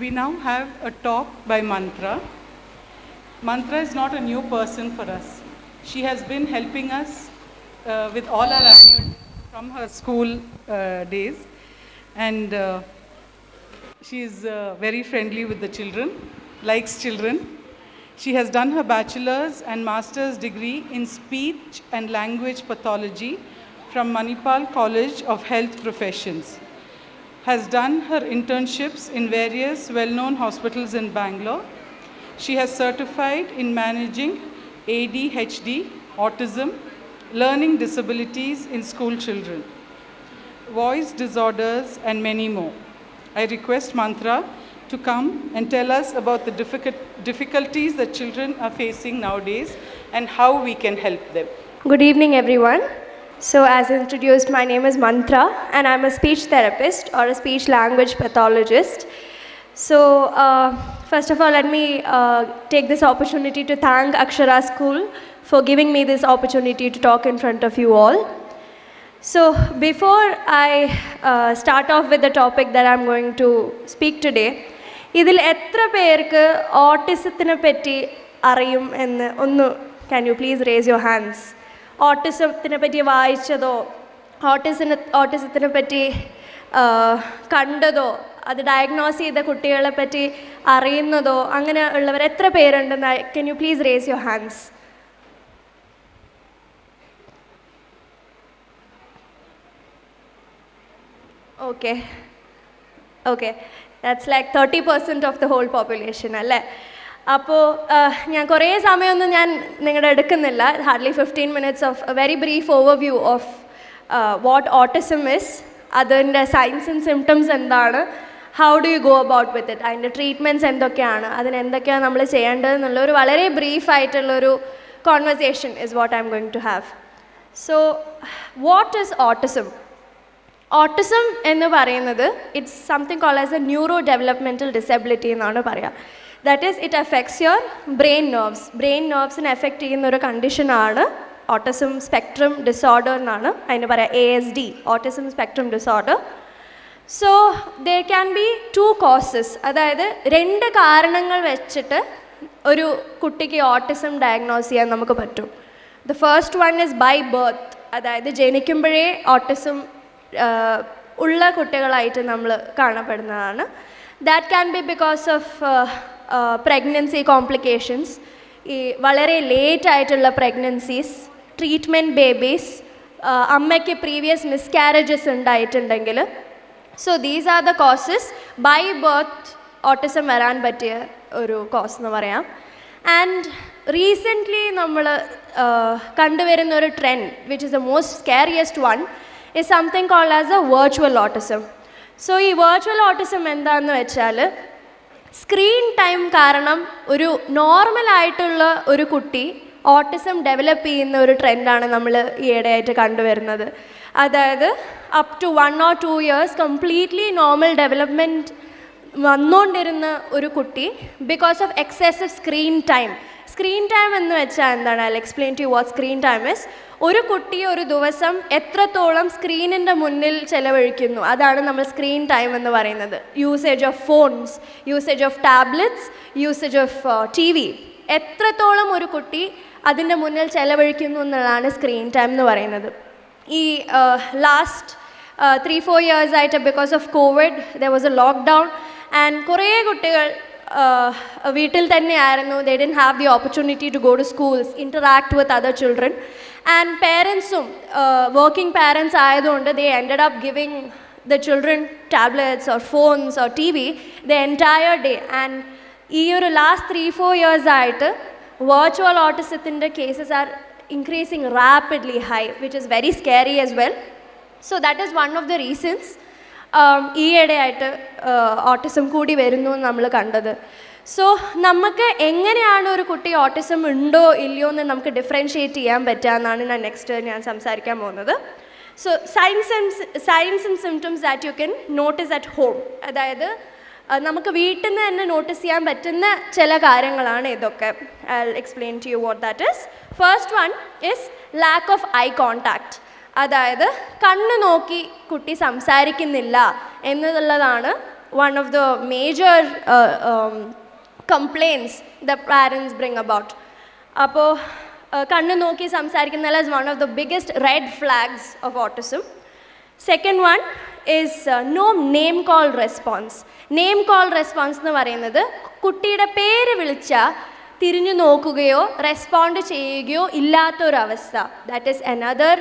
We now have a talk by Mantra. Mantra is not a new person for us. She has been helping us with all our annual from her school days, and she is very friendly with the children, likes children. She has done her bachelor's and master's degree in speech and language pathology from Manipal College of Health Professions. Has done her internships in various well-known hospitals in Bangalore. She has certified in managing ADHD, autism, learning disabilities in school children, voice disorders, and many more. I request Mantra to come and tell us about the difficulties that children are facing nowadays and how we can help them. Good evening, everyone. So, as introduced, my name is Mantra, and I'm a speech therapist or a speech language pathologist. So, first of all, let me take this opportunity to thank Akshara School for giving me this opportunity to talk in front of you all. So, before I start off with the topic that I'm going to speak today, ഇതിൽ എത്ര പേർക്ക് ഓട്ടിസത്തിനെ പറ്റി അറിയും എന്ന് ഒന്ന് can you please raise your hands? ഓട്ടിസത്തിനെ പറ്റി വായിച്ചതോ ഓട്ടിസത്തിനെ പറ്റി കണ്ടതോ അത് ഡയഗ്നോസ് ചെയ്ത കുട്ടികളെ പറ്റി അറിയുന്നതോ അങ്ങനെ ഉള്ളവർ എത്ര പേരുണ്ടെന്ന് can you please raise your hands? Okay, that's like 30% of the whole population അല്ലേ? അപ്പോൾ ഞാൻ കുറേ സമയമൊന്നും ഞാൻ നിങ്ങളുടെ എടുക്കുന്നില്ല. Hardly 15 minutes of a very brief overview of what autism is, അതിൻ്റെ സൈൻസ് ആൻഡ് സിംറ്റംസ് എന്താണ്, how do you go about with it, അതിൻ്റെ ട്രീറ്റ്മെൻറ്റ്സ് എന്തൊക്കെയാണ്, അതിന് എന്തൊക്കെയാണ് നമ്മൾ ചെയ്യേണ്ടത് എന്നുള്ള ഒരു വളരെ ബ്രീഫായിട്ടുള്ളൊരു conversation is what I am going to have. So what is autism? Autism എന്ന് പറയുന്നത് it's something called as a neuro developmental disability എന്നാണ് പറയുക. That is it affects your brain നെർവ്സിനെ എഫക്റ്റ് ചെയ്യുന്ന ഒരു കണ്ടീഷനാണ് ഓട്ടിസം സ്പെക്ട്രം ഡിസോർഡർ എന്നാണ് അതിന് പറയുക, ASD, autism spectrum disorder. So there can be 2 causes, അതായത് 2 കാരണങ്ങൾ വെച്ചിട്ട് ഒരു കുട്ടിക്ക് ഓട്ടിസം ഡയഗ്നോസ് ചെയ്യാൻ നമുക്ക് പറ്റും. The first one is by birth, അതായത് ജനിക്കുമ്പോഴേ ഓട്ടിസം ഉള്ള കുട്ടികളായിട്ട് നമ്മൾ കാണപ്പെടുന്നതാണ്. That can be because of pregnancy complications, ഈ വളരെ ലേറ്റ് ആയിട്ടുള്ള പ്രഗ്നൻസീസ്, ട്രീറ്റ്മെൻറ്റ് ബേബീസ്, അമ്മയ്ക്ക് പ്രീവിയസ് മിസ്കാരേജസ് ഉണ്ടായിട്ടുണ്ടെങ്കിൽ. So these are the causes. By birth autism വരാൻ പറ്റിയ ഒരു കോസ് എന്ന് പറയാം. ആൻഡ് റീസെൻ്റ്ലി നമ്മൾ കണ്ടുവരുന്ന ഒരു trend which is the most scariest one is something called as a virtual autism. So ഈ virtual autism എന്താണെന്ന് വെച്ചാൽ സ്ക്രീൻ ടൈം കാരണം ഒരു നോർമലായിട്ടുള്ള ഒരു കുട്ടി ഓട്ടിസം ഡെവലപ്പ് ചെയ്യുന്ന ഒരു ട്രെൻഡാണ് നമ്മൾ ഈയിടെയായിട്ട് കണ്ടുവരുന്നത്. അതായത് up to 1 or 2 years completely normal development വന്നുകൊണ്ടിരുന്ന ഒരു കുട്ടി because of excessive screen time. Screen time എന്ന് വെച്ചാൽ എന്താണ്? I explain to you what screen time is. ഒരു കുട്ടി ഒരു ദിവസം എത്രത്തോളം സ്ക്രീനിൻ്റെ മുന്നിൽ ചെലവഴിക്കുന്നു, അതാണ് നമ്മൾ സ്ക്രീൻ ടൈം എന്ന് പറയുന്നത്. Usage of phones, usage of tablets, usage of TV, എത്രത്തോളം ഒരു കുട്ടി അതിൻ്റെ മുന്നിൽ ചെലവഴിക്കുന്നു എന്നുള്ളതാണ് സ്ക്രീൻ ടൈം എന്ന് പറയുന്നത്. ഈ ലാസ്റ്റ് 3-4 years ആയിട്ട് because of covid there was a lockdown and കുറേ കുട്ടികൾ വീട്ടിൽ തന്നെയായിരുന്നു. They didn't have the opportunity to go to schools, interact with other children. And പേരൻസും വർക്കിംഗ് പാരൻസ് ആയതുകൊണ്ട് they ended up giving the children tablets or phones or TV the entire day. And ഈ ഒരു last 3-4 years ആയിട്ട് virtual ഓട്ടിസത്തിൻ്റെ cases are increasing rapidly high, which is very scary as well. So that is one of the reasons ഈയിടെയായിട്ട് autism കൂടി വരുന്നു നമ്മൾ കണ്ടത്. So നമുക്ക് എങ്ങനെയാണ് ഒരു കുട്ടി ഓട്ടിസം ഉണ്ടോ ഇല്ലയോ എന്ന് നമുക്ക് ഡിഫറൻഷ്യേറ്റ് ചെയ്യാൻ പറ്റുകയെന്നാണ് ഞാൻ സംസാരിക്കാൻ പോകുന്നത്. So signs and symptoms that you can notice at home, അതായത് നമുക്ക് വീട്ടിൽ നിന്ന് തന്നെ നോട്ടീസ് ചെയ്യാൻ പറ്റുന്ന ചില കാര്യങ്ങളാണ് ഇതൊക്കെ. I will explain to you what that is. First one is lack of eye contact, അതായത് കണ്ണ് നോക്കി കുട്ടി സംസാരിക്കുന്നില്ല എന്നുള്ളതാണ് one of the major complaints the parents bring about. അപ്പോൾ കണ്ണ് നോക്കി സംസാരിക്കുന്നതല്ല is one of the biggest red flags of autism. Second one is no name call response. Name call response എന്ന് പറയുന്നത് കുട്ടിയുടെ പേര് വിളിച്ചാൽ തിരിഞ്ഞു നോക്കുകയോ റെസ്പോണ്ട് ചെയ്യുകയോ ഇല്ലാത്തൊരവസ്ഥ. That is another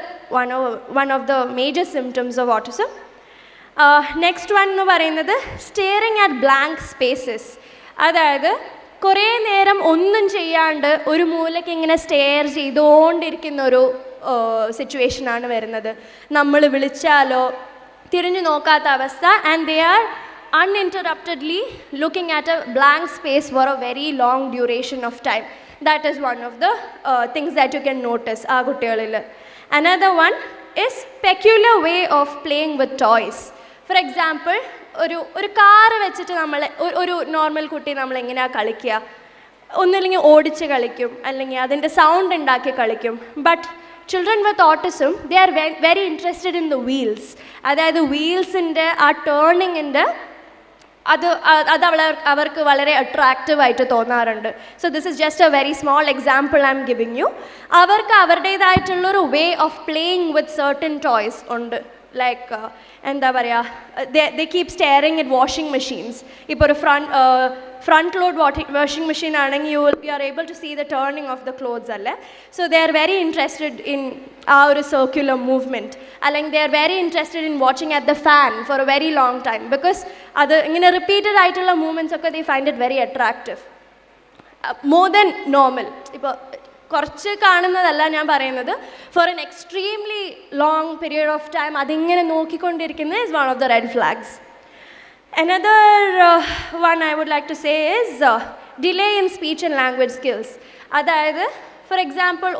one of the major symptoms of autism. Next one എന്ന് പറയുന്നത് സ്റ്റിയറിങ് അറ്റ് ബ്ലാങ്ക് സ്പേസസ്. അതായത് കുറേ നേരം ഒന്നും ചെയ്യാണ്ട് ഒരു മൂലയ്ക്ക് ഇങ്ങനെ സ്റ്റെയർ ചെയ്തുകൊണ്ടിരിക്കുന്ന ഒരു സിറ്റുവേഷനാണ് വരുന്നത്. നമ്മൾ വിളിച്ചാലോ തിരിഞ്ഞു നോക്കാത്ത അവസ്ഥ. And they are uninterruptedly looking at a blank space for a very long duration of time. That is one of the things that you can notice aa kuttikalil. Another one is peculiar way of playing with toys. For example, ഒരു car വെച്ചിട്ട് നമ്മൾ ഒരു normal കുട്ടി നമ്മൾ എങ്ങനെയാണ് കളിക്കുക? ഒന്നില്ലെങ്കിൽ ഓടിച്ച് കളിക്കും, അല്ലെങ്കിൽ അതിൻ്റെ സൗണ്ട് ഉണ്ടാക്കി കളിക്കും. But children with autism, they are very interested in the wheels. അതായത് വീൽസിൻ്റെ ആ ടേണിങ്ങിൻ്റെ അത് അവർക്ക് വളരെ അട്രാക്റ്റീവായിട്ട് തോന്നാറുണ്ട്. So this is just a very small example I am giving you. അവർക്ക് അവരുടേതായിട്ടുള്ളൊരു way of playing with certain toys ഉണ്ട്. ലൈക്ക് എന്താ പറയുക, they keep staring at washing machines. ഇപ്പോൾ ഒരു ഫ്രണ്ട് ലോഡ് വാഷിംഗ് മെഷീൻ ആണെങ്കിൽ you are able to see the turning of the clothes അല്ലേ. So they are very interested in ആ ഒരു circular movement. അല്ലെങ്കിൽ they are very interested in watching at the fan for a very long time. Because അത് ഇങ്ങനെ repeated ആയിട്ടുള്ള movements ഒക്കെ they find it very attractive, more than normal. ഇപ്പോൾ കുറച്ച് കാണുന്നതല്ല ഞാൻ പറയുന്നത്, for an extremely long period of time അതിങ്ങനെ നോക്കിക്കൊണ്ടിരിക്കുന്നത് is one of the red flags. Another one I would like to say is delay in speech and language skills. അതായത് for example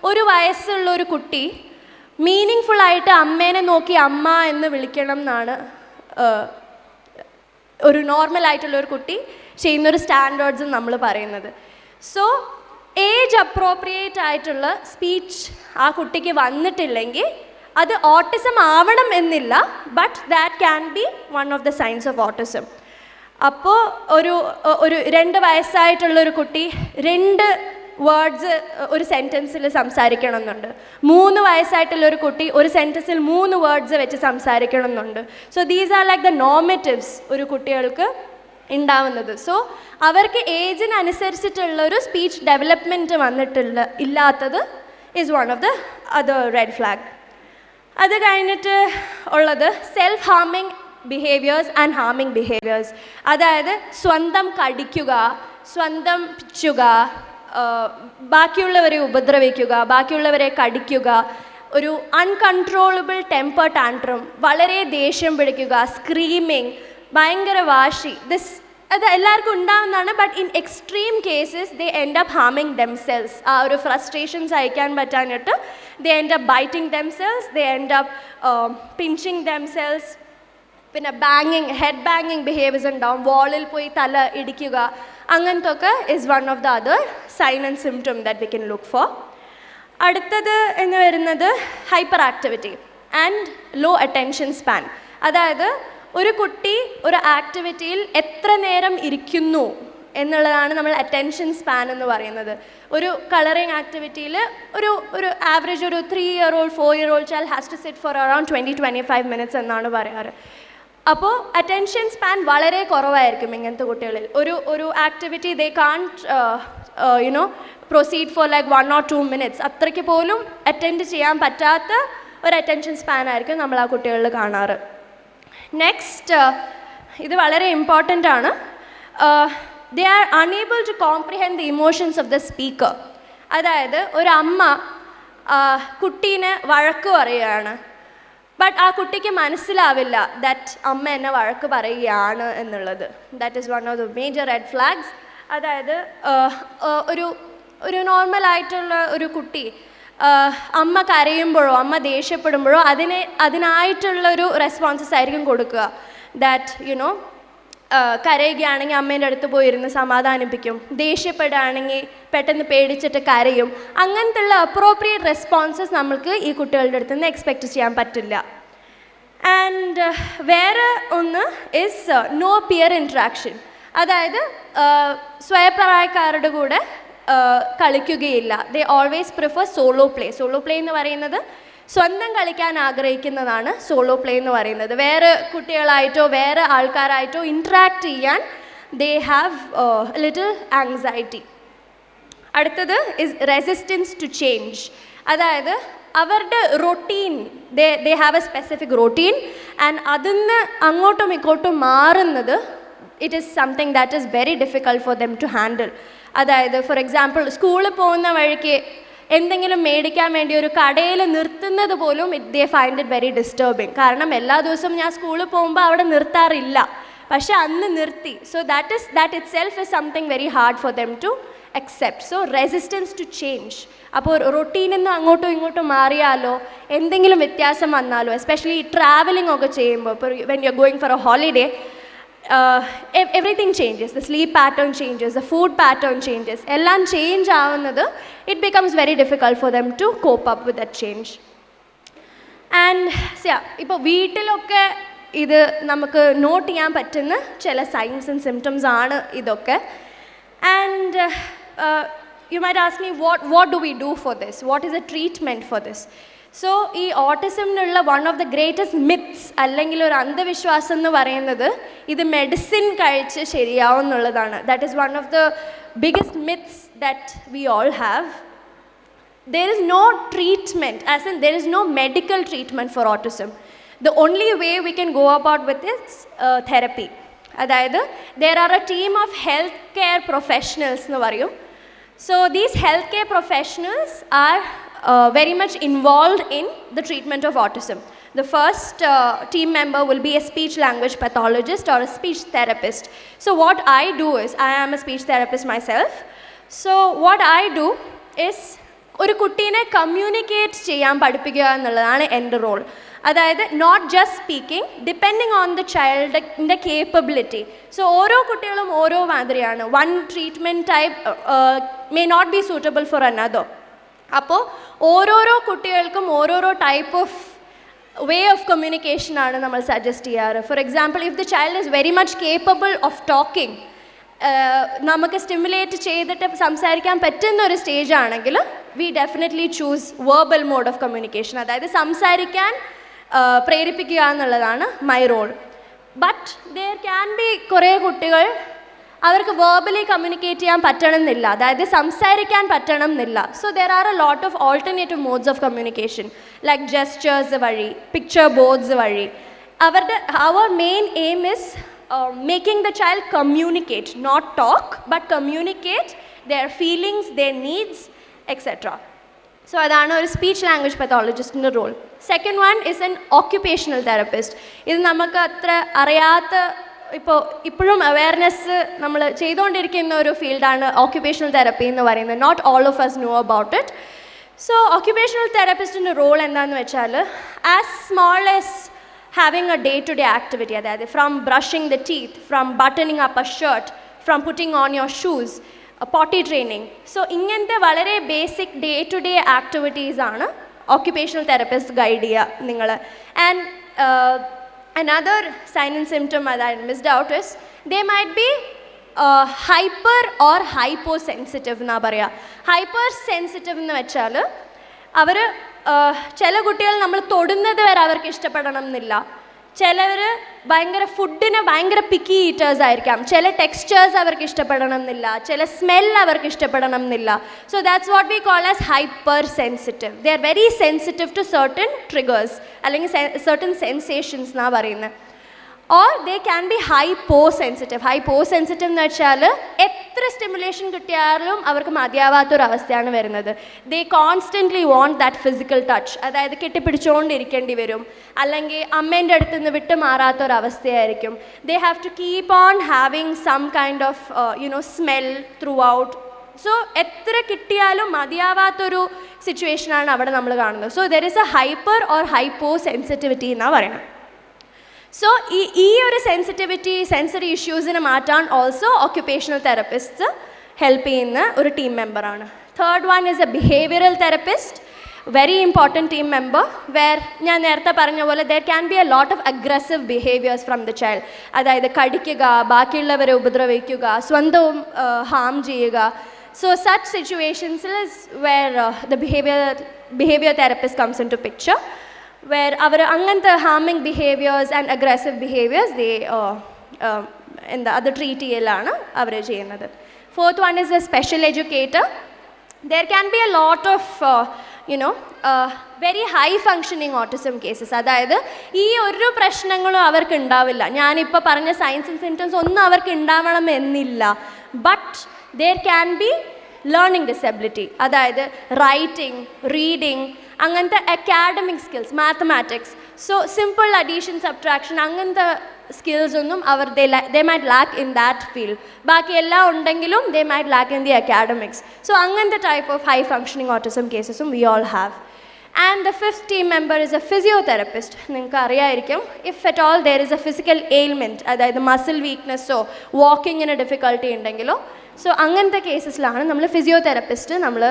ഒരു വയസ്സുള്ള ഒരു കുട്ടി മീനിങ് ഫുള്ളായിട്ട് അമ്മേനെ നോക്കി അമ്മ എന്ന് വിളിക്കണം എന്നാണ് ഒരു നോർമലായിട്ടുള്ള ഒരു കുട്ടി ചെയ്യുന്നൊരു സ്റ്റാൻഡേർഡ്സ് നമ്മൾ പറയുന്നത്. സോ ഏജ് അപ്രോപ്രിയേറ്റ് ആയിട്ടുള്ള സ്പീച്ച് ആ കുട്ടിക്ക് വന്നിട്ടില്ലെങ്കിൽ അത് ഓട്ടിസം ആവണം എന്നില്ല, but that can be one of the signs of autism. അപ്പോൾ ഒരു 2 വയസ്സായിട്ടുള്ളൊരു കുട്ടി 2 വേർഡ്സ് ഒരു സെൻറ്റൻസിൽ സംസാരിക്കണം എന്നുണ്ട്. 3 വയസ്സായിട്ടുള്ളൊരു കുട്ടി ഒരു സെൻറ്റൻസിൽ 3 വേർഡ്സ് വെച്ച് സംസാരിക്കണം എന്നുണ്ട്. So these are like the normatives ഒരു കുട്ടികൾക്ക് ഉണ്ടാവുന്നത്. സോ അവർക്ക് ഏജിനനുസരിച്ചിട്ടുള്ളൊരു സ്പീച്ച് ഡെവലപ്മെൻറ്റ് ഇല്ലാത്തത് is one of the other red flag. അത് കഴിഞ്ഞിട്ട് ഉള്ളത് self harming behaviours and harming behaviours. അതായത് സ്വന്തം കടിക്കുക, സ്വന്തം പിച്ചുക, ബാക്കിയുള്ളവരെ ഉപദ്രവിക്കുക, ബാക്കിയുള്ളവരെ കടിക്കുക, ഒരു അൺകൺട്രോളബിൾ ടെമ്പർ ടാൻട്രം, വളരെ ദേഷ്യം പിടിക്കുക, സ്ക്രീമിങ്, ഭയങ്കര വാശി. അത് എല്ലാവർക്കും ഉണ്ടാവുന്നതാണ്. But in extreme cases they end up harming themselves. ആ ഒരു ഫ്രസ്ട്രേഷൻസ് അയക്കാൻ പറ്റാനിട്ട് they end up biting themselves, they end up pinching themselves. പിന്നെ ഹെഡ് ബാങ്ങിങ് ബിഹേവിയേഴ്സ് ഉണ്ടാവും, വാളിൽ പോയി തല ഇടിക്കുക, അങ്ങനത്തെ ഒക്കെ is one of the other sign and symptom that we can look for. അടുത്തത് എന്ന് വരുന്നത് hyper activity and low attention span. അതായത് ഒരു കുട്ടി ഒരു ആക്ടിവിറ്റിയിൽ എത്ര നേരം ഇരിക്കുന്നു എന്നുള്ളതാണ് നമ്മൾ അറ്റൻഷൻ സ്പാൻ എന്ന് പറയുന്നത്. ഒരു കളറിങ് ആക്ടിവിറ്റിയിൽ ഒരു ആവറേജ് ഒരു 3-year-old 4-year-old child has to sit for around 20-25 minutes എന്നാണ് പറയാറ്. അപ്പോൾ അറ്റൻഷൻ സ്പാൻ വളരെ കുറവായിരിക്കും ഇങ്ങനത്തെ കുട്ടികളിൽ. ഒരു activity they can't proceed for like 1 or 2 minutes. അത്രയ്ക്ക് പോലും അറ്റൻഡ് ചെയ്യാൻ പറ്റാത്ത ഒരു അറ്റൻഷൻ സ്പാൻ ആയിരിക്കും നമ്മൾ ആ കുട്ടികളിൽ കാണാറ്. നെക്സ്റ്റ്, ഇത് വളരെ ഇമ്പോർട്ടൻ്റ് ആണ്. They are unable to comprehend the emotions of the speaker. അതായത് ഒരു അമ്മ കുട്ടീനെ വഴക്ക് പറയുകയാണ്, ബട്ട് ആ കുട്ടിക്ക് മനസ്സിലാവില്ല ദാറ്റ് അമ്മ എന്നെ വഴക്ക് പറയുകയാണ് എന്നുള്ളത്. That is one of the major red flags. അതായത് ഒരു നോർമലായിട്ടുള്ള ഒരു കുട്ടി അമ്മ കരയുമ്പോഴോ അമ്മ ദേഷ്യപ്പെടുമ്പോഴോ അതിനായിട്ടുള്ളൊരു റെസ്പോൺസസ് ആയിരിക്കും കൊടുക്കുക. ദാറ്റ് കരയുകയാണെങ്കിൽ അമ്മേൻ്റെ അടുത്ത് പോയിരുന്ന് സമാധാനിപ്പിക്കും, ദേഷ്യപ്പെടുകയാണെങ്കിൽ പെട്ടെന്ന് പേടിച്ചിട്ട് കരയും. അങ്ങനത്തെ ഉള്ള അപ്രോപ്രിയേറ്റ് റെസ്പോൺസസ് നമ്മൾക്ക് ഈ കുട്ടികളുടെ അടുത്ത് നിന്ന് എക്സ്പെക്റ്റ് ചെയ്യാൻ പറ്റില്ല. ആൻഡ് വേറെ ഒന്ന് ഇസ് നോ പിയർ ഇൻട്രാക്ഷൻ. അതായത് സ്വയപ്രായക്കാരുടെ കൂടെ കളിക്കുകയില്ല. They always prefer solo play. Solo play എന്ന് പറയുന്നത് സ്വന്തം കളിക്കാൻ ആഗ്രഹിക്കുന്നതാണ് സോളോ പ്ലേ എന്ന് പറയുന്നത്. വേറെ കുട്ടികളായിട്ടോ വേറെ ആൾക്കാരായിട്ടോ ഇൻട്രാക്ട് ചെയ്യാൻ ദേ ഹാവ് ലിറ്റിൽ ആങ്സൈറ്റി. അടുത്തത് ഇസ് റെസിസ്റ്റൻസ് ടു ചേഞ്ച്. അതായത് അവരുടെ routine, they have a specific routine and അതിന്ന് അങ്ങോട്ടും ഇങ്ങോട്ടും മാറുന്നത് it is something that is very difficult for them to handle. അതായത് ഫോർ എക്സാമ്പിൾ സ്കൂളിൽ പോകുന്ന വഴിക്ക് എന്തെങ്കിലും മേടിക്കാൻ വേണ്ടി ഒരു കടയിൽ നിർത്തുന്നത് പോലും ദേ ഫൈൻഡ് ഇറ്റ് വെരി ഡിസ്റ്റർബിങ്. കാരണം എല്ലാ ദിവസവും ഞാൻ സ്കൂളിൽ പോകുമ്പോൾ അവിടെ നിർത്താറില്ല, പക്ഷെ അന്ന് നിർത്തി. So that itself is something very hard for them to accept. So resistance to change. അപ്പോൾ റൊട്ടീനിൽ നിന്ന് അങ്ങോട്ടും ഇങ്ങോട്ടും മാറിയാലോ എന്തെങ്കിലും വ്യത്യാസം വന്നാലോ, എസ്പെഷ്യലി ട്രാവലിംഗ് ഒക്കെ ചെയ്യുമ്പോൾ, ഇപ്പോൾ when you are going for A holiday, everything changes. The sleep pattern changes, the food pattern changes. എല്ലാം ചേഞ്ച് ആവുന്നത് it becomes very difficult for them to cope up with that change. And ഇപ്പോൾ വീട്ടിലൊക്കെ ഇത് നമുക്ക് not ചെയ്യാൻ പറ്റുന്ന ചില signs and symptoms ആണ് ഇതൊക്കെ. And you might ask me, what do we do for this? What is the treatment for this? So ഈ ഓട്ടിസംനുള്ള one of the greatest myths അല്ലെങ്കിൽ ഒരു അന്ധവിശ്വാസം എന്ന് പറയുന്നത് ഇത് മെഡിസിൻ കഴിച്ച് ശരിയാവും എന്നുള്ളതാണ്. That is one of the biggest myths that we all have. There is no treatment, as in there is no medical treatment for autism. The only way we can go about with is therapy. അതായത് there are a team of health care professionals എന്ന് പറയും. So these health care professionals are very much involved in the treatment of autism. The first team member will be a speech language pathologist or a speech therapist. So what I do is, I am a speech therapist myself. So what I do is ഒരു കുട്ടീനെ communicate ചെയ്യാൻ പഠിപ്പിക്കുക എന്നുള്ളതാണ് എൻ്റെ role. അതായത് not just speaking, depending on the ചൈൽഡിൻ്റെ capability. So ഓരോ കുട്ടികളും ഓരോ മാതിരിയാണ്. One treatment type may not be suitable for another. അപ്പോൾ ഓരോരോ കുട്ടികൾക്കും ഓരോരോ ടൈപ്പ് ഓഫ് വേ ഓഫ് കമ്മ്യൂണിക്കേഷനാണ് നമ്മൾ സജസ്റ്റ് ചെയ്യാറ്. For example, if the child is very much capable of talking, നമുക്ക് സ്റ്റിമുലേറ്റ് ചെയ്തിട്ട് സംസാരിക്കാൻ പറ്റുന്ന ഒരു സ്റ്റേജ് ആണെങ്കിൽ we definitely choose verbal mode of communication. അതായത് സംസാരിക്കാൻ പ്രേരിപ്പിക്കുക എന്നുള്ളതാണ് my role. But there can be കുറേ കുട്ടികൾ അവർക്ക് വേർബലി കമ്മ്യൂണിക്കേറ്റ് ചെയ്യാൻ പറ്റണമെന്നില്ല, അതായത് സംസാരിക്കാൻ പറ്റണം എന്നില്ല. So there are a lot of alternative modes of communication like gestures വഴി, പിക്ചർ ബോർഡ്സ് വഴി. അവർ main aim is making the child communicate, not talk, but communicate their feelings, their needs, etc. So അതാണ് ഒരു speech language പത്തോളജിസ്റ്റിൻ്റെ role. Second one is an occupational therapist. ഇത് നമുക്ക് അത്ര അറിയാത്ത, ഇപ്പോഴും അവയർനെസ് നമ്മൾ ചെയ്തുകൊണ്ടിരിക്കുന്ന ഒരു ഫീൽഡാണ് ഓക്യുപ്പേഷണൽ തെറപ്പി എന്ന് പറയുന്നത്. Not all of us know about it. So occupational തെറപ്പിസ്റ്റിൻ്റെ റോൾ എന്താണെന്ന് വെച്ചാൽ, as small as having a day-to-day activity, അതായത് from brushing the teeth, from buttoning up a shirt, from putting on your shoes, potty training. So ഇങ്ങനത്തെ വളരെ basic day-to-day activities ആണ് occupational therapist guide ചെയ്യുക നിങ്ങൾ. And another sign and symptom that I missed out is they might be hyper or hyposensitive എന്നാ പറയുക. Hyper sensitive എന്ന് വെച്ചാൽ അവർ ചില കുട്ടികൾ നമ്മൾ തൊടുന്നത് വരെ അവർക്ക് ഇഷ്ടപ്പെടണം എന്നില്ല. ചിലവർ ഭയങ്കര ഫുഡിന് ഭയങ്കര പിക്കി ഈറ്റേഴ്സ് ആയിരിക്കാം. ചില ടെക്സ്ചേഴ്സ് അവർക്ക് ഇഷ്ടപ്പെടണം എന്നില്ല, ചില സ്മെൽ അവർക്ക് ഇഷ്ടപ്പെടണം എന്നില്ല. So that's what we call as hyper sensitive. They are very sensitive to certain triggers അല്ലെങ്കിൽ സർട്ടൻ സെൻസേഷൻസ് എന്നാണ് പറയുന്നത്. Or they can be hyposensitive. Hyposensitive എന്ന് വെച്ചാൽ എത്ര സ്റ്റിമുലേഷൻ കിട്ടിയാലും അവർക്ക് മതിയാവാത്തൊരവസ്ഥയാണ് വരുന്നത്. They constantly want that physical touch, അതായത് കെട്ടിപ്പിടിച്ചുകൊണ്ടിരിക്കേണ്ടി വരും, അല്ലെങ്കിൽ അമ്മേൻ്റെ അടുത്ത് നിന്ന് വിട്ട് മാറാത്തൊരവസ്ഥയായിരിക്കും. They have to keep on having some kind of smell throughout. So എത്ര കിട്ടിയാലും മതിയാവാത്തൊരു സിറ്റുവേഷനാണ് അവിടെ നമ്മൾ കാണുന്നത്. So there is A hyper or hypo sensitivity എന്നാണ് പറയുന്നത്. സോ ഈ ഒരു സെൻസറി ഇഷ്യൂസിനെ മാറ്റാൻ ഓൾസോ ഓക്യുപ്പേഷണൽ തെറപ്പിസ്റ്റ് ഹെൽപ്പ് ചെയ്യുന്ന ഒരു ടീം മെമ്പറാണ്. Third one is A behavioural therapist. very important team member, where ഞാൻ നേരത്തെ പറഞ്ഞ പോലെ there can be a lot of aggressive behaviors from the child. അതായത് കടിക്കുക, ബാക്കിയുള്ളവരെ ഉപദ്രവിക്കുക, സ്വന്തവും harm ചെയ്യുക. So such situations is where the behavior therapist comes into picture, where അവർ അങ്ങനത്തെ harming behaviors and aggressive behaviors they എന്താ അത് ട്രീറ്റ് ചെയ്യലാണ് അവർ ചെയ്യുന്നത്. Fourth one is a special educator. There can be a lot of very high functioning autism cases. അതായത് ഈ ഒരു പ്രശ്നങ്ങളും അവർക്ക് ഉണ്ടാവില്ല, ഞാനിപ്പോൾ പറഞ്ഞ സയൻസ് ആൻഡ് സിംറ്റംസ് ഒന്നും അവർക്ക് ഉണ്ടാവണമെന്നില്ല. But there can be learning disability. അതായത് റൈറ്റിംഗ്, റീഡിങ്, അങ്ങനത്തെ academic skills, mathematics, so simple addition, subtraction, അങ്ങനത്തെ skills ഒന്നും അവർ they might lack in that field. ബാക്കി എല്ലാം ഉണ്ടെങ്കിലും they might lack in the academics. So അങ്ങനത്തെ type of high functioning autism cases we all have. And the fifth team member is a physiotherapist. നിങ്ങൾക്ക് അറിയായിരിക്കും, if at all there is a physical ailment, അതായത് muscle weakness ഓ walking-ന് difficulty ഉണ്ടെങ്കിലോ, so അങ്ങനത്തെ കേസസിലാണ് നമ്മൾ physiotherapist നമ്മൾ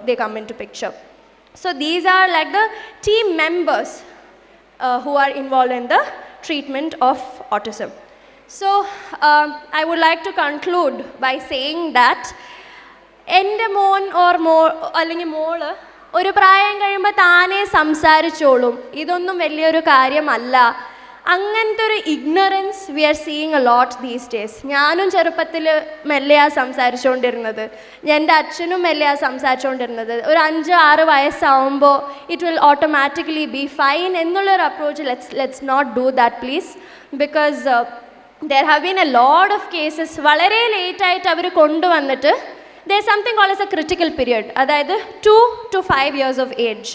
they come into picture. So these are like the team members who are involved in the treatment of autism. So I would like to conclude by saying that എൻ്റെ മോൻ or അല്ലെങ്കിൽ മോള് ഒരു പ്രായം കഴിയുമ്പോൾ താനേ സംസാരിച്ചോളും, ഇതൊന്നും വലിയൊരു കാര്യമല്ല, അങ്ങനത്തെ ഒരു ignorance we are seeing a lot these days. ഞാനും ചെറുപ്പത്തിൽ മെല്ലെയാണ് സംസാരിച്ചുകൊണ്ടിരുന്നത്, എൻ്റെ അച്ഛനും മെല്ലെയാണ് സംസാരിച്ചുകൊണ്ടിരുന്നത്. ഒരു 5-6 വയസ്സാവുമ്പോൾ it will automatically be fine എന്നുള്ളൊരു approach let's not do that please. Because there have been a lot of cases വളരെ ലേറ്റായിട്ട് അവർ കൊണ്ടുവന്നിട്ട് there is something called as a critical period, അതായത് 2 to 5 years of age.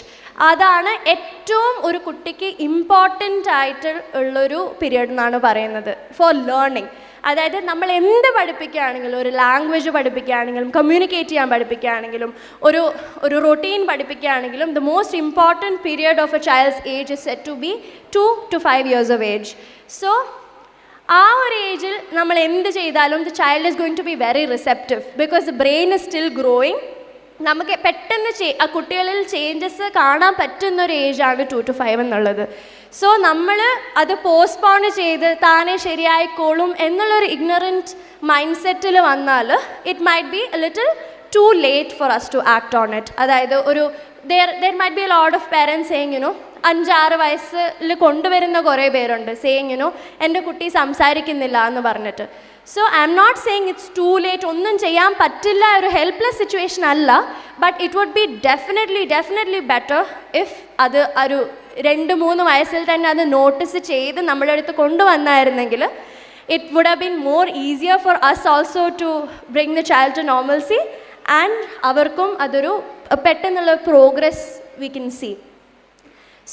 അതാണ് ഏറ്റവും ഒരു കുട്ടിക്ക് important ആയിട്ട് ഉള്ളൊരു പീരിയഡ് എന്നാണ് പറയുന്നത് ഫോർ ലേണിംഗ്. അതായത് നമ്മൾ എന്ത് പഠിപ്പിക്കുകയാണെങ്കിലും, ഒരു ലാംഗ്വേജ് പഠിപ്പിക്കുകയാണെങ്കിലും, കമ്മ്യൂണിക്കേറ്റ് ചെയ്യാൻ പഠിപ്പിക്കുകയാണെങ്കിലും, ഒരു റൊട്ടീൻ പഠിപ്പിക്കുകയാണെങ്കിലും, the most important period of a child's age is set to be 2 to 5 years of age. So ആ ഒരു ഏജിൽ നമ്മൾ എന്ത് ചെയ്താലും the child is going to be very receptive, because the brain is still growing. നമുക്ക് പെട്ടെന്ന് ആ കുട്ടികളിൽ ചേഞ്ചസ് കാണാൻ പറ്റുന്നൊരു ഏജാണ് 2 to 5 എന്നുള്ളത്. സോ നമ്മൾ അത് പോസ്റ്റ്പോൺ ചെയ്ത് താനെ ശരിയായിക്കോളും എന്നുള്ളൊരു ഇഗ്നറൻറ്റ് മൈൻഡ് സെറ്റിൽ വന്നാൽ it might be a little too late for us to act on it. അതായത് there might be a lot of parents saying 5-6 വയസ്സിൽ കൊണ്ടുവരുന്ന കുറേ പേരുണ്ട് saying എൻ്റെ കുട്ടി സംസാരിക്കുന്നില്ല എന്ന് പറഞ്ഞിട്ട്. So I am not saying it's too late, ഒന്നും ചെയ്യാൻ പറ്റില്ല, ഒരു ഹെൽപ്ലെസ് സിറ്റുവേഷൻ അല്ല. But it would be definitely better if അത് ഒരു 2-3 വയസ്സിൽ തന്നെ അത് നോട്ടീസ് ചെയ്ത് നമ്മുടെ അടുത്ത് കൊണ്ടുവന്നായിരുന്നെങ്കിൽ it would have been more easier for us also to bring the child to normalcy, and avarkum adoru pettannulla progress we can see.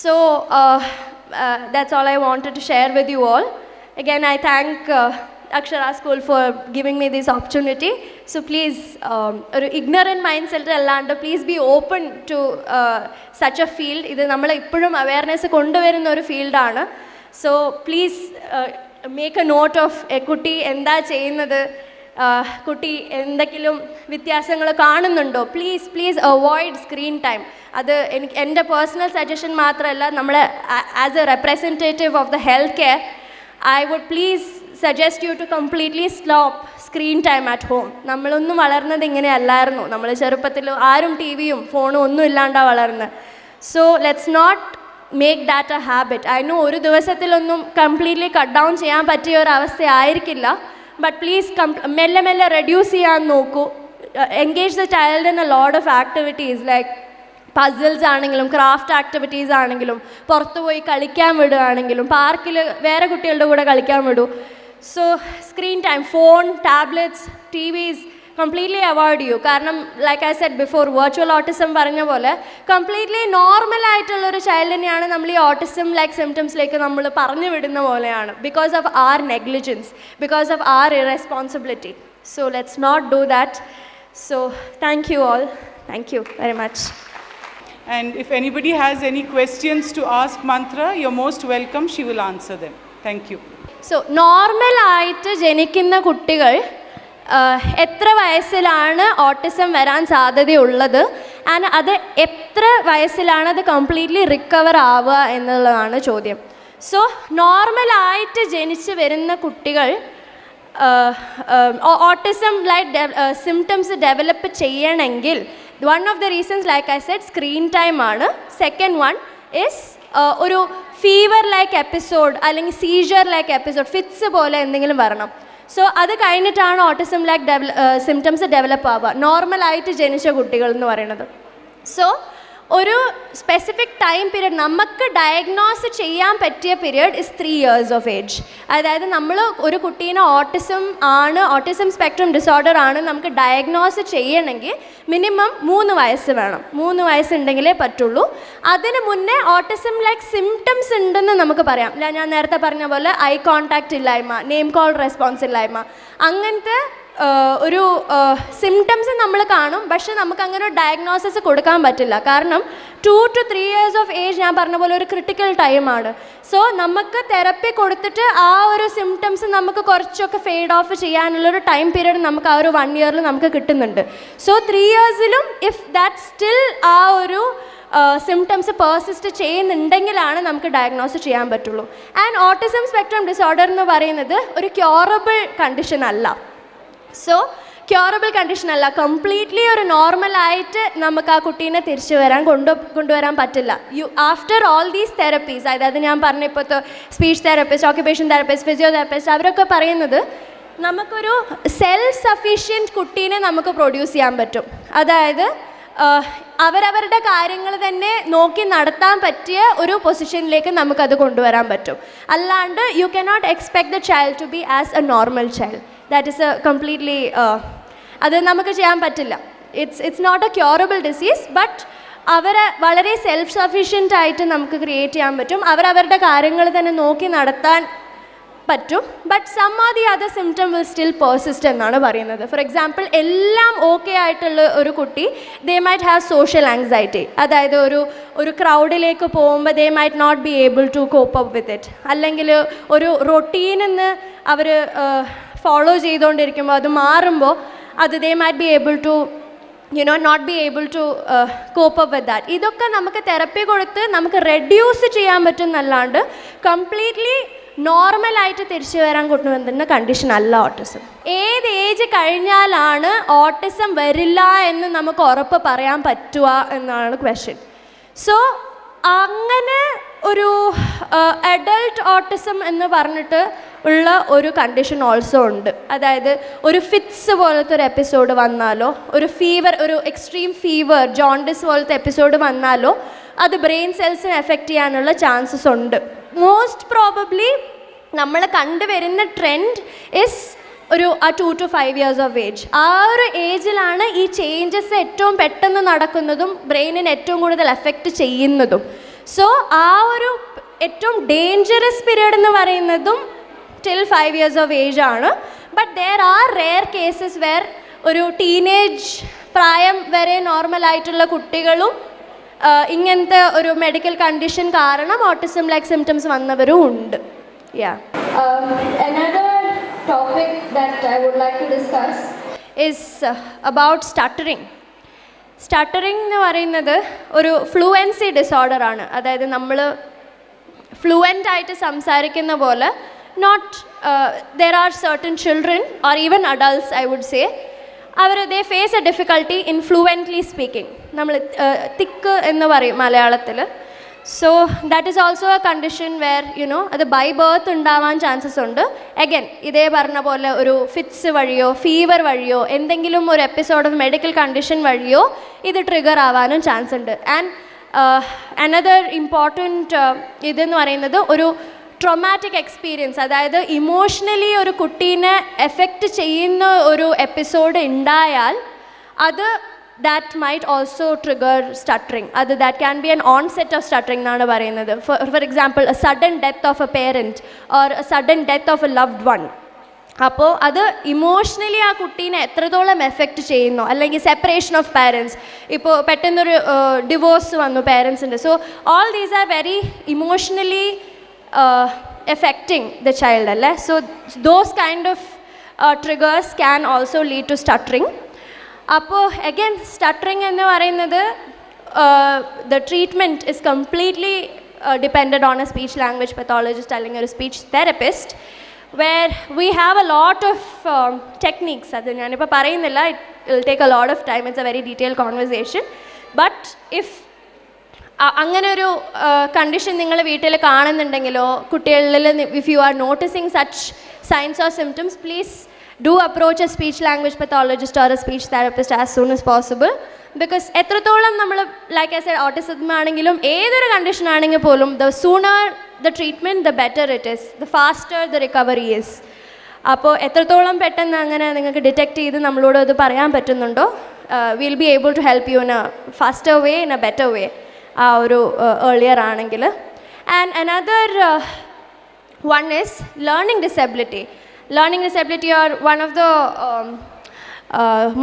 So that's all I wanted to share with you all. Again, I thank Akshara School for giving me this opportunity. So please, ignorant mindset allanda, please be open to such a field. Idu nammal ippozhum awareness konduvarunna oru field aanu. So please make a note of കുട്ടി എന്താ ചെയ്യുന്നത്, കുട്ടി എന്തെങ്കിലും വ്യത്യാസങ്ങൾ കാണുന്നുണ്ടോ, please avoid screen time. അത് എൻ്റെ personal suggestion മാത്രമല്ല, നമ്മൾ as a representative of the health care I would please suggest you to completely stop screen time at home. നമ്മളൊന്നും വളർന്നത് ഇങ്ങനെയല്ലായിരുന്നു, നമ്മൾ ചെറുപ്പത്തിൽ ആരും ടി വിയും ഫോണും ഒന്നും ഇല്ലാണ്ടാണ് വളർന്നത്. So let's not make that a habit. അതിന് ഒരു ദിവസത്തിലൊന്നും കംപ്ലീറ്റ്ലി കട്ട് ഡൗൺ ചെയ്യാൻ പറ്റിയ ഒരു അവസ്ഥയായിരിക്കില്ല, ബട്ട് പ്ലീസ് മെല്ലെ റെഡ്യൂസ് ചെയ്യാൻ നോക്കൂ. Engage the child in a lot of activities like puzzles ആണെങ്കിലും ക്രാഫ്റ്റ് ആക്ടിവിറ്റീസ് ആണെങ്കിലും, പുറത്തു പോയി കളിക്കാൻ വിടുകയാണെങ്കിലും, പാർക്കിൽ വേറെ കുട്ടികളുടെ കൂടെ കളിക്കാൻ വിടൂ. So screen time, phone, tablets, TVs completely avoid ചെയ്യൂ. കാരണം like I said before, virtual autism പറഞ്ഞ പോലെ കംപ്ലീറ്റ്ലി നോർമലായിട്ടുള്ളൊരു ചൈൽഡിനെയാണ് നമ്മൾ ഈ ഓട്ടിസം ലൈക്ക് സിംറ്റംസിലേക്ക് നമ്മൾ പറഞ്ഞു വിടുന്ന പോലെയാണ്, because of our negligence, because of our irresponsibility. So let's not do that. So thank you all. Thank you very much. And if anybody has any questions to ask Mantra, you're most welcome. She will answer them. Thank you. So നോർമലായിട്ട് ജനിക്കുന്ന കുട്ടികൾ എത്ര വയസ്സിലാണ് autism വരാൻ സാധ്യതയുള്ളത് and അത് എത്ര വയസ്സിലാണ് അത് കംപ്ലീറ്റ്ലി റിക്കവർ ആവുക എന്നുള്ളതാണ് ചോദ്യം. സോ നോർമലായിട്ട് ജനിച്ച് വരുന്ന കുട്ടികൾ ഓട്ടിസം ലൈക്ക് സിംറ്റംസ് ഡെവലപ്പ് ചെയ്യണമെങ്കിൽ one of the reasons like I said screen time ആണ്. സെക്കൻഡ് വൺ ഇസ് ഒരു ഫീവർ ലൈക്ക് എപ്പിസോഡ് അല്ലെങ്കിൽ സീജർ ലൈക്ക് എപ്പിസോഡ്, ഫിറ്റ്സ് പോലെ എന്തെങ്കിലും വരണം. സോ അത് കഴിഞ്ഞിട്ടാണ് ഓട്ടിസം ലൈക്ക് സിംറ്റംസ് ഡെവലപ്പ് ആവുക നോർമലായിട്ട് ജനിച്ച കുട്ടികൾ എന്ന് പറയുന്നത്. സോ ഒരു സ്പെസിഫിക് ടൈം പീരീഡ് നമുക്ക് ഡയഗ്നോസ് ചെയ്യാൻ പറ്റിയ period is 3 years of age. അതായത് നമ്മൾ ഒരു കുട്ടീനെ ഓട്ടിസം സ്പെക്ട്രം ഡിസോർഡർ ആണ് നമുക്ക് ഡയഗ്നോസ് ചെയ്യണമെങ്കിൽ മിനിമം 3 വയസ്സ് വേണം. 3 വയസ്സുണ്ടെങ്കിലേ പറ്റുള്ളൂ. അതിന് മുന്നേ ഓട്ടിസം ലൈക്ക് സിംറ്റംസ് ഉണ്ടെന്ന് നമുക്ക് പറയാം. ഞാൻ നേരത്തെ പറഞ്ഞ പോലെ ഐ കോൺടാക്റ്റ് ഇല്ലായ്മ, നെയിം കോൾ റെസ്പോൺസ് ഇല്ലായ്മ, അങ്ങനത്തെ ഒരു സിംറ്റംസ് നമ്മൾ കാണും. പക്ഷെ നമുക്ക് അങ്ങനെ ഒരു ഡയഗ്നോസിസ് കൊടുക്കാൻ പറ്റില്ല. കാരണം 2 to 3 years ഓഫ് ഏജ് ഞാൻ പറഞ്ഞ പോലെ ഒരു ക്രിട്ടിക്കൽ ടൈമാണ്. സോ നമുക്ക് തെറപ്പി കൊടുത്തിട്ട് ആ ഒരു സിംറ്റംസ് നമുക്ക് കുറച്ചൊക്കെ ഫെയ്ഡ് ഓഫ് ചെയ്യാനുള്ളൊരു ടൈം പീരീഡ് നമുക്ക് ആ ഒരു 1 year നമുക്ക് കിട്ടുന്നുണ്ട്. സോ 3 yearsലും ഇഫ് ദാറ്റ് സ്റ്റിൽ ആ ഒരു സിംറ്റംസ് പെർസിസ്റ്റ് ചെയ്യുന്നുണ്ടെങ്കിലാണ് നമുക്ക് ഡയഗ്നോസ് ചെയ്യാൻ പറ്റുള്ളൂ. ആൻഡ് ഓട്ടിസം സ്പെക്ട്രം ഡിസോർഡർ എന്ന് പറയുന്നത് ഒരു ക്യൂറബിൾ കണ്ടീഷൻ അല്ല. സോ ക്യൂറബിൾ കണ്ടീഷൻ അല്ല, കംപ്ലീറ്റ്ലി ഒരു നോർമലായിട്ട് നമുക്ക് ആ കുട്ടീനെ തിരിച്ചു കൊണ്ടുവരാൻ പറ്റില്ല. ആഫ്റ്റർ ഓൾ ദീസ് തെറപ്പീസ്, അതായത് ഞാൻ പറഞ്ഞ ഇപ്പോഴത്തെ speech therapist, occupation therapist, physiotherapist, അവരൊക്കെ പറയുന്നത് നമുക്കൊരു സെൽഫ് സഫീഷ്യൻറ്റ് കുട്ടീനെ നമുക്ക് പ്രൊഡ്യൂസ് ചെയ്യാൻ പറ്റും. അതായത് അവരവരുടെ കാര്യങ്ങൾ തന്നെ നോക്കി നടത്താൻ പറ്റിയ ഒരു പൊസിഷനിലേക്ക് നമുക്കത് കൊണ്ടുവരാൻ പറ്റും. അല്ലാണ്ട് you cannot expect the child to be as a normal child. That is a completely അത് നമുക്ക് ചെയ്യാൻ പറ്റില്ല. It's not a curable disease, but അവരെ വളരെ സെൽഫ് സഫീഷ്യൻ്റ് ആയിട്ട് നമുക്ക് ക്രിയേറ്റ് ചെയ്യാൻ പറ്റും. അവരവരുടെ കാര്യങ്ങൾ തന്നെ നോക്കി നടത്താൻ പറ്റും. But some of the other symptom will still persist എന്നാണ് പറയുന്നത്. ഫോർ എക്സാമ്പിൾ, എല്ലാം ഓക്കെ ആയിട്ടുള്ള ഒരു കുട്ടി they might have social anxiety. അതായത് ഒരു ക്രൗഡിലേക്ക് പോകുമ്പോൾ they might not be able to cope up with it. അല്ലെങ്കിൽ ഒരു റൊട്ടീനെന്ന് അവർ ഫോളോ ചെയ്തുകൊണ്ടിരിക്കുമ്പോൾ അത് മാറുമ്പോൾ അത് they might be able to not be able to cope up with that. ഇതൊക്കെ നമുക്ക് തെറപ്പി കൊടുത്ത് നമുക്ക് റെഡ്യൂസ് ചെയ്യാൻ പറ്റുന്നല്ലാണ്ട് കംപ്ലീറ്റ്ലി നോർമലായിട്ട് തിരിച്ചു വരാൻ കൊണ്ടുവന്ന കണ്ടീഷൻ അല്ല ഓട്ടിസം. ഏത് ഏജ് കഴിഞ്ഞാലാണ് ഓട്ടിസം വരില്ല എന്ന് നമുക്ക് ഉറപ്പ് പറയാൻ പറ്റുക എന്നാണ് ക്വസ്റ്റ്യൻ. സോ അങ്ങനെ ഒരു അഡൾട്ട് ഓട്ടിസം എന്ന് പറഞ്ഞിട്ട് ഉള്ള ഒരു കണ്ടീഷൻ ഓൾസോ ഉണ്ട്. അതായത് ഒരു ഫിറ്റ്സ് പോലത്തെ ഒരു എപ്പിസോഡ് വന്നാലോ, ഒരു ഫീവർ, ഒരു എക്സ്ട്രീം ഫീവർ, ജോണ്ടിസ് പോലത്തെ എപ്പിസോഡ് വന്നാലോ അത് ബ്രെയിൻ സെൽസിനെ എഫക്റ്റ് ചെയ്യാനുള്ള ചാൻസസ് ഉണ്ട്. മോസ്റ്റ് പ്രോബബ്ലി നമ്മൾ കണ്ടുവരുന്ന ട്രെൻഡ് ഇസ് ഒരു 2 to 5 years ഓഫ് ഏജ്. ആ ഒരു ഏജിലാണ് ഈ ചേഞ്ചസ് ഏറ്റവും പെട്ടെന്ന് നടക്കുന്നതും ബ്രെയിനിനെ ഏറ്റവും കൂടുതൽ എഫക്റ്റ് ചെയ്യുന്നതും. സോ ആ ഒരു ഏറ്റവും ഡേഞ്ചറസ് പീരീഡ് എന്ന് പറയുന്നതും till 5 years ഓഫ് ഏജ് ആണ്. But there are rare cases wear ഒരു ടീനേജ് പ്രായം വരെ നോർമലായിട്ടുള്ള കുട്ടികളും ഇങ്ങനത്തെ ഒരു മെഡിക്കൽ കണ്ടീഷൻ കാരണം ഓട്ടിസം ലൈക്ക് സിംറ്റംസ് വന്നവരും ഉണ്ട്. Another topic that I would like to discuss is about stuttering. Stuttering എന്ന് പറയുന്നത് ഒരു ഫ്ലുവൻസി ഡിസോർഡർ ആണ്. അതായത് നമ്മൾ ഫ്ലുവൻ്റ് ആയിട്ട് സംസാരിക്കുന്ന പോലെ there are certain children or even adults, I would say, they face a difficulty in fluently speaking. നമ്മൾ തിക്ക് എന്ന് പറയും മലയാളത്തിൽ. So that is also a condition where അത് ബൈ ബർത്ത് ഉണ്ടാവാൻ ചാൻസസ് ഉണ്ട്. അഗൈൻ ഇതേ പറഞ്ഞ പോലെ ഒരു ഫിറ്റ്സ് വഴിയോ ഫീവർ വഴിയോ എന്തെങ്കിലും ഒരു എപ്പിസോഡ് ഓഫ് മെഡിക്കൽ കണ്ടീഷൻ വഴിയോ ഇത് ട്രിഗർ ആവാനും ചാൻസ് ഉണ്ട്. ആൻഡ് അനദർ ഇമ്പോർട്ടൻറ്റ് ഇതെന്ന് പറയുന്നത് ഒരു ട്രോമാറ്റിക് എക്സ്പീരിയൻസ്, അതായത് ഇമോഷണലി ഒരു കുട്ടീനെ എഫക്റ്റ് ചെയ്യുന്ന ഒരു എപ്പിസോഡ് ഉണ്ടായാൽ അത് that might also trigger stuttering. That can be an onset of stuttering എന്നാണ് പറയുന്നത്. For example, a sudden death of a parent or a sudden death of a loved one. അപ്പോൾ അത് ഇമോഷണലി ആ കുട്ടീനെ എത്രത്തോളം എഫക്റ്റ് ചെയ്യുന്നു, അല്ലെങ്കിൽ സെപ്പറേഷൻ ഓഫ് പാരൻസ്, ഇപ്പോൾ പെട്ടെന്നൊരു ഡിവോഴ്സ് വന്നു പാരൻസിൻ്റെ. So all these are very emotionally affecting the child അല്ലേ. So those kind of triggers can also lead to stuttering. അപ്പോൾ അഗൈൻ സ്റ്റട്ടറിങ് എന്ന് പറയുന്നത് the treatment is completely dependent on a speech language pathologist അല്ലെങ്കിൽ ഒരു speech therapist, where we have a lot of techniques. അത് ഞാനിപ്പോൾ പറയുന്നില്ല, it will take a lot of time, it's a very detailed conversation. But if അങ്ങനെ ഒരു condition നിങ്ങൾ വീട്ടിൽ കാണുന്നുണ്ടെങ്കിലോ കുട്ടികളിൽ if you are noticing such signs or symptoms, please do approach a speech language pathologist or a speech therapist as soon as possible. Because എത്രത്തോളം നമ്മൾ like I said autism ആണെങ്കിലും ഏതൊരു condition ആണെങ്കിൽ പോലും the sooner the treatment the better it is, the faster the recovery is. അപ്പോൾ എത്രത്തോളം പെട്ടെന്ന് അങ്ങനെ നിങ്ങൾക്ക് ഡിറ്റക്റ്റ് ചെയ്ത് നമ്മളോട് അത് പറയാൻ പറ്റുന്നുണ്ടോ, we'll be able to help you in a faster way, in a better way, ആ ഒരു earlier ആണെങ്കിൽ. And another one is learning disability. Learning disability, or one of the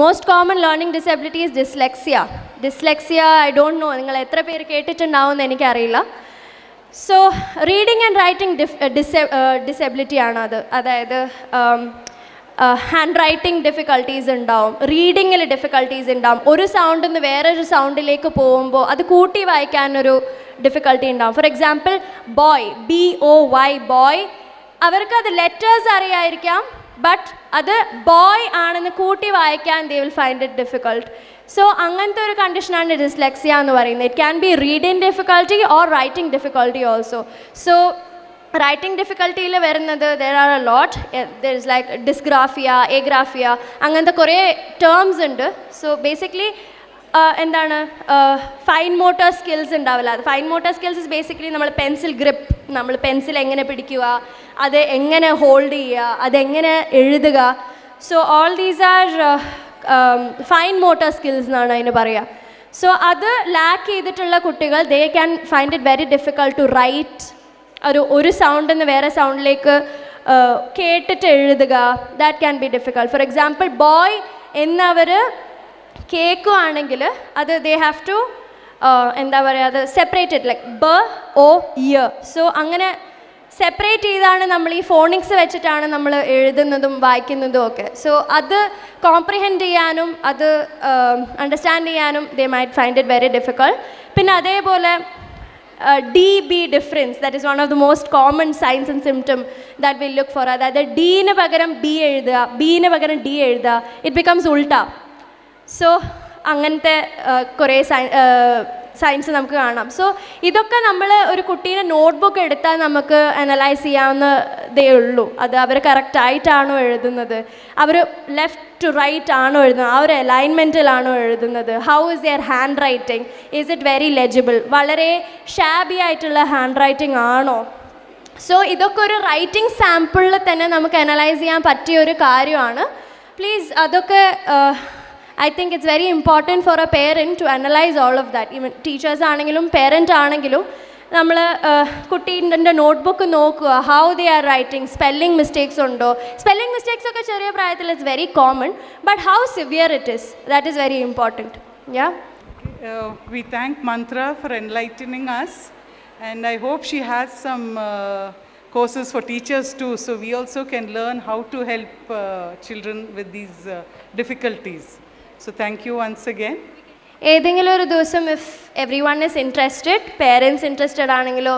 most common learning disability is dyslexia. Dyslexia, I don't know, നിങ്ങൾ എത്ര പേര് കേട്ടിട്ടുണ്ടാവുമെന്ന് എനിക്കറിയില്ല. So reading and writing disability ആണ് അത്. അതായത് ഹാൻഡ് റൈറ്റിംഗ് ഡിഫിക്കൽട്ടീസ് ഉണ്ടാവും, റീഡിങ്ങിൽ difficulties ഉണ്ടാവും, ഒരു സൗണ്ടിൽ നിന്ന് വേറൊരു സൗണ്ടിലേക്ക് പോകുമ്പോൾ അത് കൂട്ടി വായിക്കാനൊരു ഡിഫിക്കൽട്ടി ഉണ്ടാവും. For example boy, BOY boy, അവർക്കത് ലെറ്റേഴ്സ് അറിയായിരിക്കാം, ബട്ട് അത് ബോയ് ആണെന്ന് കൂട്ടി വായിക്കാൻ they will find it difficult. So അങ്ങനത്തെ ഒരു കണ്ടീഷനാണ് ഡിസ്ലെക്സിയ എന്ന് പറയുന്നത്. It can be reading difficulty or writing difficulty also. So writing ഡിഫിക്കൽട്ടിയിൽ വരുന്നത് there are a lot. There is like dysgraphia, agraphia, അങ്ങനത്തെ കുറേ ടേംസ് ഉണ്ട്. സോ ബേസിക്കലി എന്താണ് ഫൈൻ മോട്ടോർ സ്കിൽസ് ഉണ്ടാവില്ല. അത് fine motor skills is basically നമ്മൾ pencil grip, നമ്മൾ പെൻസിൽ എങ്ങനെ പിടിക്കുക, അത് എങ്ങനെ ഹോൾഡ് ചെയ്യുക, അതെങ്ങനെ എഴുതുക. So all these are fine motor skills എന്നാണ് അതിന് പറയുക. സോ അത് ലാക്ക് ചെയ്തിട്ടുള്ള കുട്ടികൾ they can find it very difficult to write. ഒരു സൗണ്ടിൽ നിന്ന് വേറെ സൗണ്ടിലേക്ക് കേട്ടിട്ട് എഴുതുക, that can be difficult. For example boy എന്നവർ കേൾക്കുകയാണെങ്കിൽ അത് ദേ ഹാവ് ടു എന്താ പറയുക, അത് സെപ്പറേറ്റഡ് ലൈക്ക് BOY. സോ അങ്ങനെ സെപ്പറേറ്റ് ചെയ്താണ് നമ്മൾ ഈ ഫോണിക്സ് വെച്ചിട്ടാണ് നമ്മൾ എഴുതുന്നതും വായിക്കുന്നതും ഒക്കെ. സോ അത് കോംപ്രിഹെൻഡ് ചെയ്യാനും അത് അണ്ടർസ്റ്റാൻഡ് ചെയ്യാനും they might find it very difficult. പിന്നെ അതേപോലെ DB difference, that is one of the most common signs and symptom that will look for. അതായത് ഡീന് പകരം B എഴുതുക, ബീന് പകരം D എഴുതുക, ഇറ്റ് ബിക്കംസ് ഉൾട്ട. സോ അങ്ങനത്തെ കുറേ സയൻസ് നമുക്ക് കാണാം. സോ ഇതൊക്കെ നമ്മൾ ഒരു കുട്ടീനെ നോട്ട്ബുക്ക് എടുത്താൽ നമുക്ക് അനലൈസ് ചെയ്യാവുന്നതേ ഉള്ളൂ. അത് അവർ കറക്റ്റായിട്ടാണോ എഴുതുന്നത്, അവർ ലെഫ്റ്റ് ടു റൈറ്റ് ആണോ എഴുതുന്നത്, ആ ഒരു അലൈൻമെൻറ്റിലാണോ എഴുതുന്നത്, how is their handwriting, is it very legible, വളരെ ഷാബി ആയിട്ടുള്ള ഹാൻഡ് റൈറ്റിംഗ് ആണോ. സോ ഇതൊക്കെ ഒരു റൈറ്റിംഗ് സാമ്പിളിൽ തന്നെ നമുക്ക് അനലൈസ് ചെയ്യാൻ പറ്റിയ ഒരു കാര്യമാണ്. പ്ലീസ് അതൊക്കെ I think it's very important for a parent to analyze all of that. Even teachers ആണെങ്കിലും parent ആണെങ്കിലും നമ്മൾ കുട്ടീൻ്റെ നോട്ട്ബുക്ക് നോക്കുക, how they are writing, spelling mistakes ഉണ്ടോ. സ്പെല്ലിംഗ് മിസ്റ്റേക്സ് ഒക്കെ ചെറിയ പ്രായത്തിൽ it's very common, but how severe it is, that is very important. We thank Mantra for enlightening us, and I hope she has some courses for teachers too, so we also can learn how to help children with these difficulties. So thank you once again. ഏതെങ്കിലും ഒരു ദിവസം if every one is interested, parents interested ആണെങ്കിലോ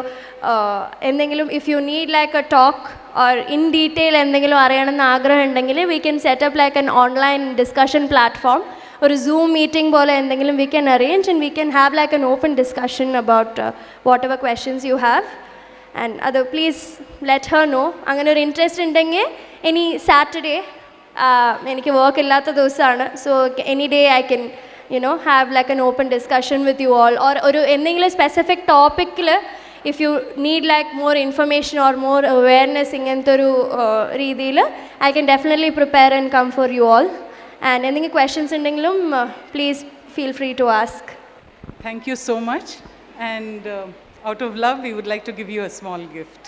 എന്തെങ്കിലും if you need like A talk or in detail എന്തെങ്കിലും അറിയണമെന്ന് ആഗ്രഹം ഉണ്ടെങ്കിൽ we can setup like an online discussion platform, ഒരു സൂം മീറ്റിംഗ് പോലെ എന്തെങ്കിലും we can arrange and we can have like an open discussion about what ever questions you have. And അത് please let Har no. അങ്ങനെ ഒരു interest ഉണ്ടെങ്കിൽ ഇനി Saturday എനിക്ക് work ഇല്ലാത്ത ദിവസമാണ്, so any day I can have like an open discussion with you all, or ഒരു എന്തെങ്കിലും സ്പെസിഫിക് ടോപ്പിക്കിൽ if you need like more information or more awareness ഇങ്ങനത്തെ ഒരു രീതിയിൽ I can definitely prepare and come for you all. And എന്തെങ്കിലും questions ഉണ്ടെങ്കിലും please feel free to ask. Thank you so much, and out of love we would like to give you a small gift.